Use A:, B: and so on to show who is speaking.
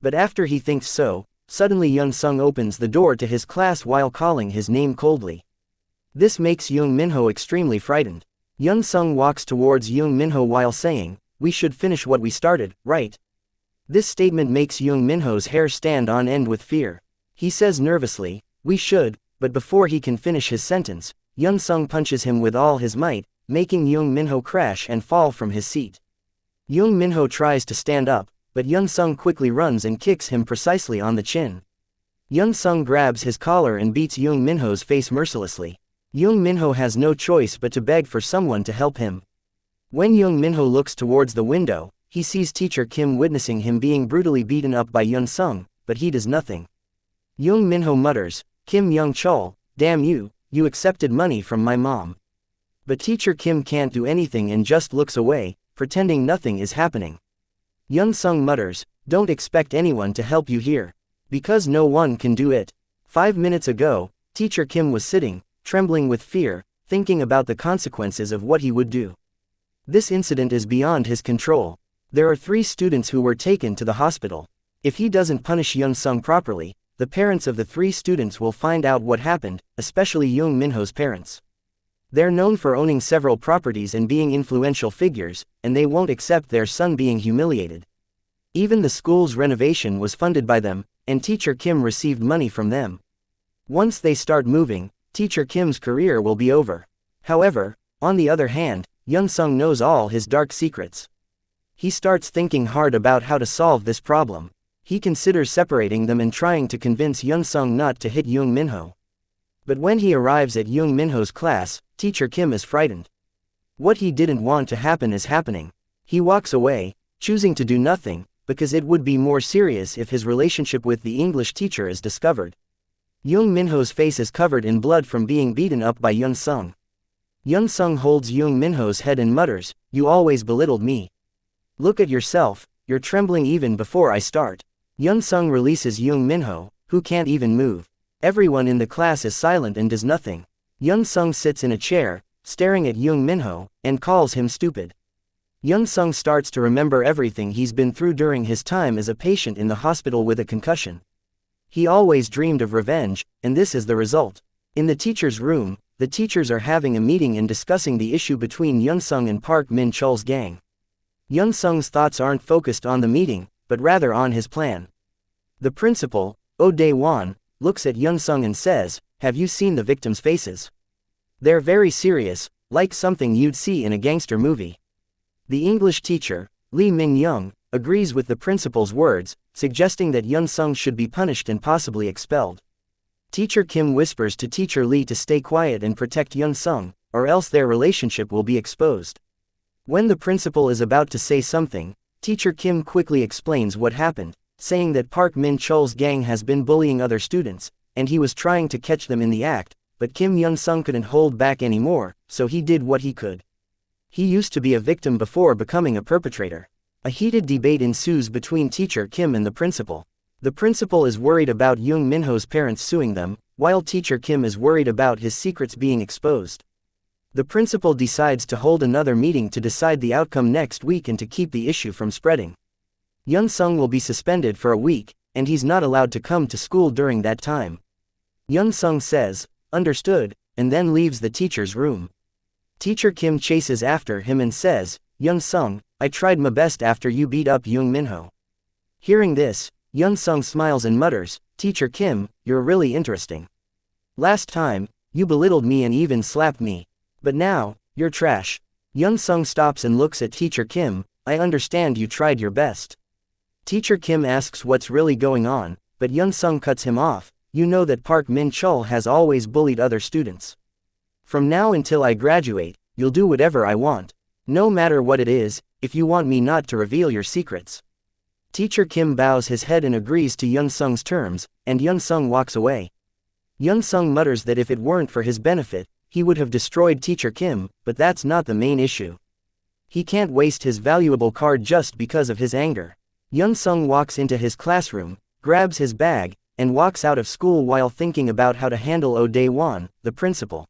A: But after he thinks so, suddenly Young Sung opens the door to his class while calling his name coldly. This makes Young Minho extremely frightened. Young Sung walks towards Young Minho while saying, "We should finish what we started, right?" This statement makes Young Minho's hair stand on end with fear. He says nervously, "We should," but before he can finish his sentence, Young Sung punches him with all his might, making Young Minho crash and fall from his seat. Young Minho tries to stand up, but Young Sung quickly runs and kicks him precisely on the chin. Young Sung grabs his collar and beats Young Minho's face mercilessly. Young Minho has no choice but to beg for someone to help him. When Young Minho looks towards the window, he sees Teacher Kim witnessing him being brutally beaten up by Young Sung, but he does nothing. Young Minho mutters, "Kim Young Chol, damn you, you accepted money from my mom." But Teacher Kim can't do anything and just looks away, pretending nothing is happening. Young Sung mutters, "Don't expect anyone to help you here. Because no one can do it." 5 minutes ago, Teacher Kim was sitting, trembling with fear, thinking about the consequences of what he would do. This incident is beyond his control. There are 3 students who were taken to the hospital. If he doesn't punish Young Sung properly, the parents of the 3 students will find out what happened, especially Young Minho's parents. They're known for owning several properties and being influential figures, and they won't accept their son being humiliated. Even the school's renovation was funded by them, and Teacher Kim received money from them. Once they start moving, Teacher Kim's career will be over. However, on the other hand, Young Sung knows all his dark secrets. He starts thinking hard about how to solve this problem. He considers separating them and trying to convince Young Sung not to hit Young Minho. But when he arrives at Young Minho's class, Teacher Kim is frightened. What he didn't want to happen is happening. He walks away, choosing to do nothing, because it would be more serious if his relationship with the English teacher is discovered. Young Minho's face is covered in blood from being beaten up by Young Sung. Young Sung holds Young Minho's head and mutters, "You always belittled me. Look at yourself, you're trembling even before I start." Young Sung releases Young Minho, who can't even move. Everyone in the class is silent and does nothing. Young Sung sits in a chair, staring at Young Minho, and calls him stupid. Young Sung starts to remember everything he's been through during his time as a patient in the hospital with a concussion. He always dreamed of revenge, and this is the result. In the teacher's room, the teachers are having a meeting and discussing the issue between Young Sung and Park Min Chol's gang. Young Sung's thoughts aren't focused on the meeting, but rather on his plan. The principal, Oh Dae-won, looks at Young Sung and says, "Have you seen the victims' faces? They're very serious, like something you'd see in a gangster movie." The English teacher, Lee Min-young, agrees with the principal's words, suggesting that Young Sung should be punished and possibly expelled. Teacher Kim whispers to Teacher Lee to stay quiet and protect Young Sung, or else their relationship will be exposed. When the principal is about to say something, Teacher Kim quickly explains what happened, saying that Park Min Chol's gang has been bullying other students, and he was trying to catch them in the act, but Kim Young Sung couldn't hold back anymore, so he did what he could. He used to be a victim before becoming a perpetrator. A heated debate ensues between Teacher Kim and the principal. The principal is worried about Young Minho's parents suing them, while Teacher Kim is worried about his secrets being exposed. The principal decides to hold another meeting to decide the outcome next week and to keep the issue from spreading. Young Sung will be suspended for a week, and he's not allowed to come to school during that time. Young Sung says, "Understood," and then leaves the teacher's room. Teacher Kim chases after him and says, "Young Sung, I tried my best after you beat up Young Minho." Hearing this, Young Sung smiles and mutters, "Teacher Kim, you're really interesting. Last time, you belittled me and even slapped me. But now, you're trash." Young Sung stops and looks at Teacher Kim, "I understand you tried your best." Teacher Kim asks what's really going on, but Young Sung cuts him off, "You know that Park Min Chol has always bullied other students. From now until I graduate, you'll do whatever I want. No matter what it is, if you want me not to reveal your secrets." Teacher Kim bows his head and agrees to Young Sung's terms, and Young Sung walks away. Young Sung mutters that if it weren't for his benefit, he would have destroyed Teacher Kim, but that's not the main issue. He can't waste his valuable card just because of his anger. Young Sung walks into his classroom, grabs his bag, and walks out of school while thinking about how to handle Oh Dae-won, the principal.